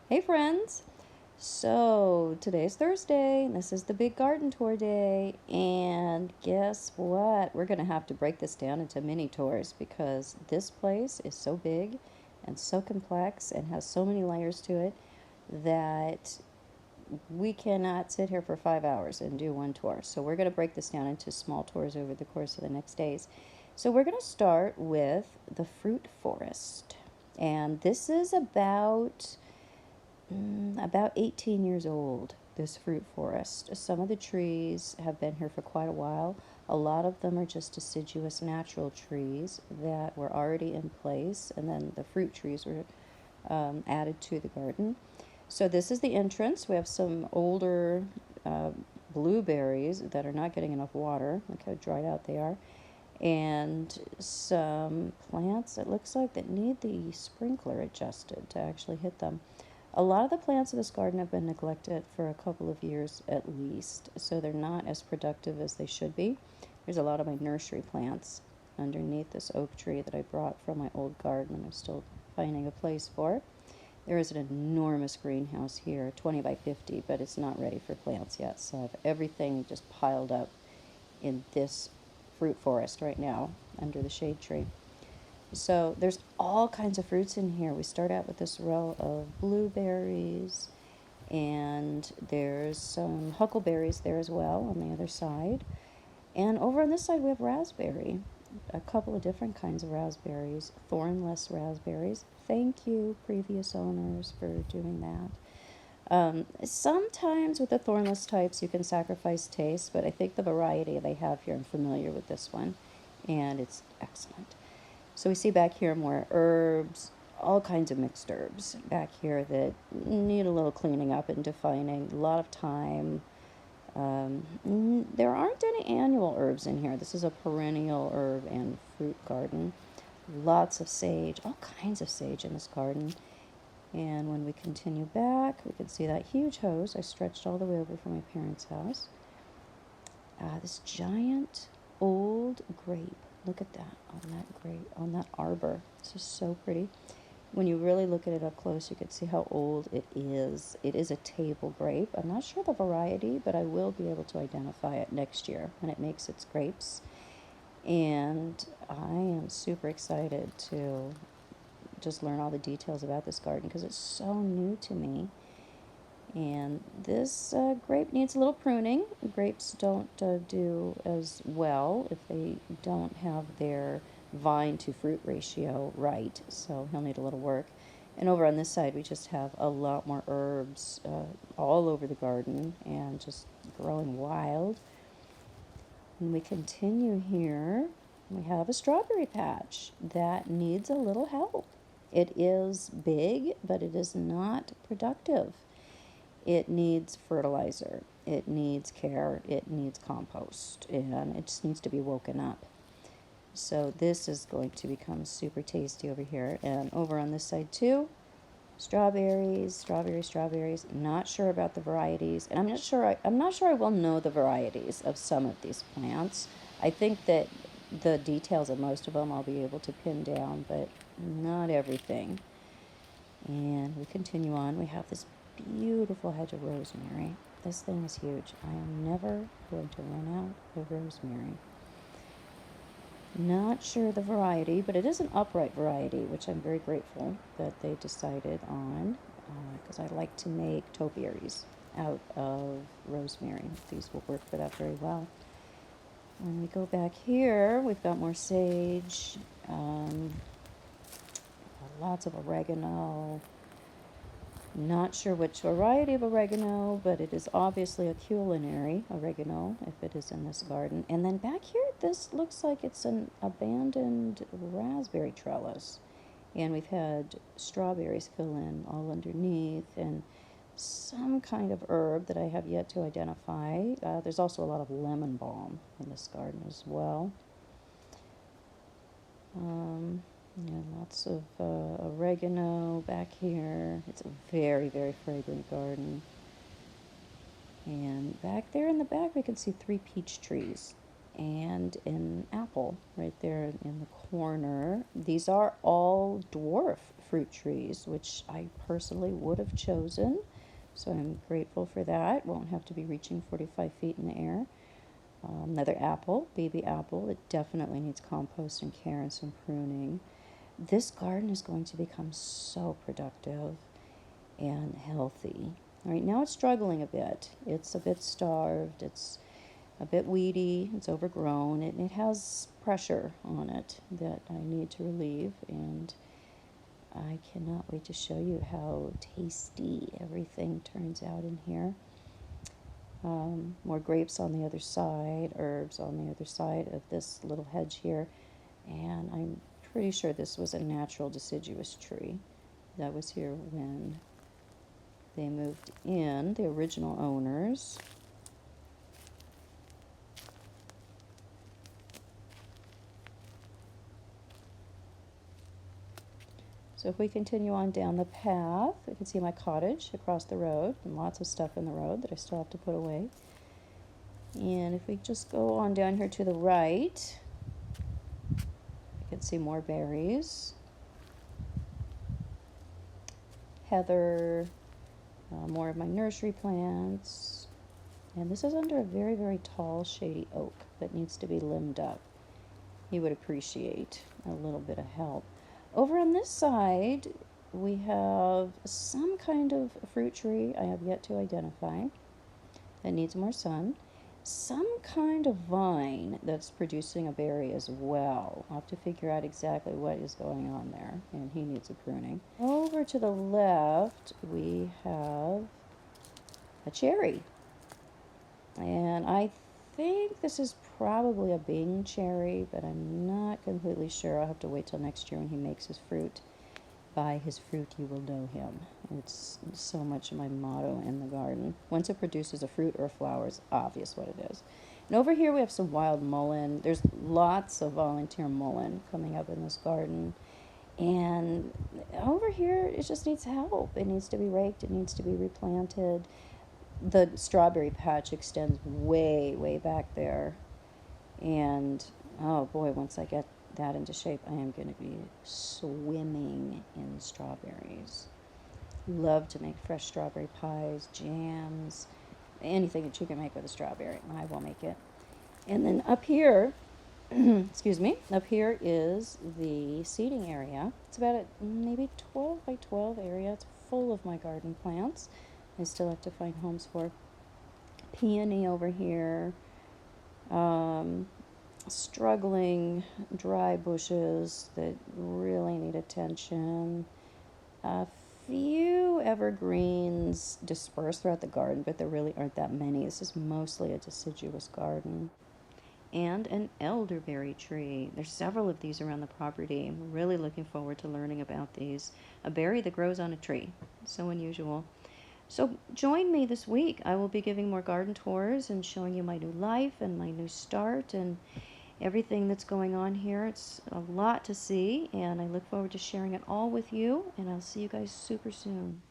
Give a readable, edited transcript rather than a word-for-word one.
Hey friends! So today's Thursday, and this is the big garden tour day, and guess what? We're gonna have to break this down into mini tours because this place is so big and so complex and has so many layers to it that we cannot sit here for 5 hours and do one tour. So we're gonna break this down into small tours over the course of the next days. So we're gonna start with the fruit forest, and this is about 18 years old, this fruit forest. Some of the trees have been here for quite a while. A lot of them are just deciduous natural trees that were already in place, and then the fruit trees were added to the garden. So this is the entrance. We have some older uh, blueberries that are not getting enough water. Look how dried out they are. And some plants, it looks like, that need the sprinkler adjusted to actually hit them. A lot of the plants in this garden have been neglected for a couple of years at least, so they're not as productive as they should be. There's a lot of my nursery plants underneath this oak tree that I brought from my old garden and I'm still finding a place for. There is an enormous greenhouse here, 20 by 50, but it's not ready for plants yet, so I have everything just piled up in this fruit forest right now under the shade tree. So there's all kinds of fruits in here. We start out with this row of blueberries, and there's some huckleberries there as well on the other side. And over on this side we have raspberry, a couple of different kinds of raspberries, thornless raspberries. Thank you, previous owners, for doing that. Sometimes with the thornless types you can sacrifice taste, but I think the variety they have here, I'm familiar with this one, and it's excellent. So we see back here more herbs, all kinds of mixed herbs back here that need a little cleaning up and defining, a lot of time. There aren't any annual herbs in here. This is a perennial herb and fruit garden. Lots of sage, all kinds of sage in this garden. And when we continue back, we can see that huge hose I stretched all the way over from my parents' house. This giant old grape. Look at that on that grape, on that arbor. This is so pretty. When you really look at it up close, you can see how old it is. It is a table grape. I'm not sure the variety, but I will be able to identify it next year when it makes its grapes. And I am super excited to just learn all the details about this garden because it's so new to me. And this grape needs a little pruning. Grapes don't do as well if they don't have their vine to fruit ratio right, so he'll need a little work. And over on this side we just have a lot more herbs all over the garden and just growing wild. And we continue here. We have a strawberry patch that needs a little help. It is big, but it is not productive. It needs fertilizer, it needs care, it needs compost, and it just needs to be woken up. So this is going to become super tasty over here. And over on this side too, strawberries, strawberries. Not sure about the varieties, and I'm not sure I will know the varieties of some of these plants. I think that the details of most of them I'll be able to pin down, but not everything. And we continue on. We have this beautiful hedge of rosemary. This thing is huge. I am never going to run out of rosemary. Not sure the variety, but it is an upright variety, which I'm very grateful that they decided on, because I like to make topiaries out of rosemary. These will work for that very well. When we go back here, we've got more sage, lots of oregano. Not sure which variety of oregano, but it is obviously a culinary oregano if it is in this garden. And then back here, this looks like it's an abandoned raspberry trellis. And we've had strawberries fill in all underneath and some kind of herb that I have yet to identify. There's also a lot of lemon balm in this garden as well. Yeah, lots of oregano back here. It's a very, very fragrant garden. And back there in the back, we can see 3 peach trees and an apple right there in the corner. These are all dwarf fruit trees, which I personally would have chosen. So I'm grateful for that. Won't have to be reaching 45 feet in the air. Another apple, baby apple. It definitely needs compost and care and some pruning. This garden is going to become so productive and healthy. All right, now it's struggling a bit. It's a bit starved. It's a bit weedy. It's overgrown. It has pressure on it that I need to relieve, and I cannot wait to show you how tasty everything turns out in here. More grapes on the other side, herbs on the other side of this little hedge here, and I'm pretty sure this was a natural deciduous tree that was here when they moved in, the original owners. So if we continue on down the path, we can see my cottage across the road and lots of stuff in the road that I still have to put away. And if we just go on down here to the right, you can see more berries, heather, more of my nursery plants. And this is under a very, very tall, shady oak that needs to be limbed up. He would appreciate a little bit of help. Over on this side, we have some kind of fruit tree I have yet to identify that needs more sun. Some kind of vine that's producing a berry as well. I'll have to figure out exactly what is going on there, and he needs a pruning. Over to the left, we have a cherry. And I think this is probably a Bing cherry, but I'm not completely sure. I'll have to wait till next year when he makes his fruit. By his fruit you will know him. It's so much my motto in the garden. Once it produces a fruit or a flower, it's obvious what it is. And over here we have some wild mullein. There's lots of volunteer mullein coming up in this garden. And over here it just needs help. It needs to be raked. It needs to be replanted. The strawberry patch extends way, way back there. And, oh boy, once I get that into shape, I am going to be swimming in strawberries. Love to make fresh strawberry pies, jams, anything that you can make with a strawberry. I will make it. And then up here, excuse me, up here is the seating area. It's about a maybe 12 by 12 area. It's full of my garden plants. I still have to find homes for peony over here, struggling dry bushes that really need attention, a few evergreens dispersed throughout the garden, but there really aren't that many. This is mostly a deciduous garden. And an elderberry tree. There's several of these around the property. I'm really looking forward to learning about these. A berry that grows on a tree. So unusual. So join me this week. I will be giving more garden tours and showing you my new life and my new start and everything that's going on here. It's a lot to see, and I look forward to sharing it all with you, and I'll see you guys super soon.